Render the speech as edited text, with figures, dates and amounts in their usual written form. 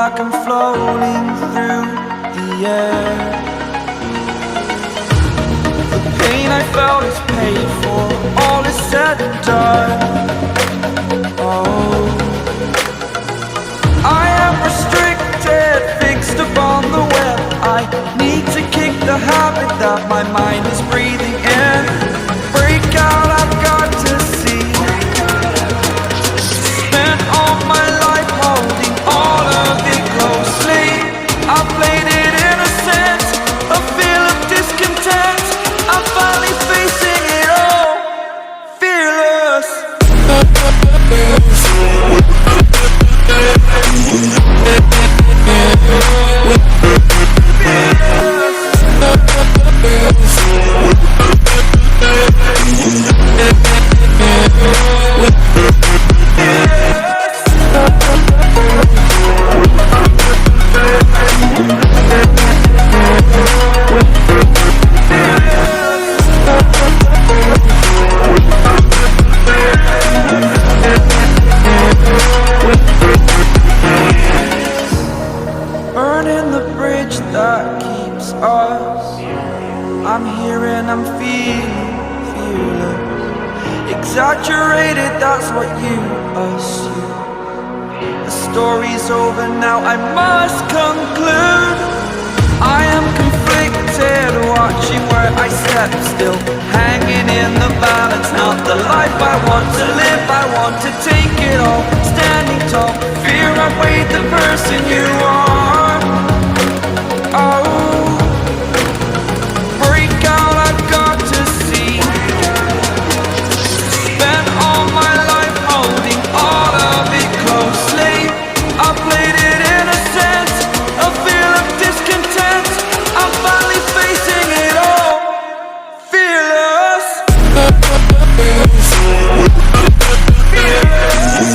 like I'm floating through the air. The pain I felt is paid for, all is said and done. Oh, I am restricted, fixed upon the web. I need to kick the habit that my mind is breathing in. Break out, I've got to see. Spent all my life holding all of it closely. I played it innocent, a feel of discontent. I'm finally facing it all, fearless. Burning the bridge that keeps us. I'm here and I'm feeling fearless. Exaggerated, that's what you assume. The story's over now, I must conclude. I am conflicted, watching where I step still, hanging in the balance. Not the life I want to live, I want to take it all. Standing tall, fear outweighed the person you are. Oh, break out, I've got to see. Spent all my life holding all of it closely. I played it innocent, a feel of discontent. I'm finally facing it all, fearless. Fearless.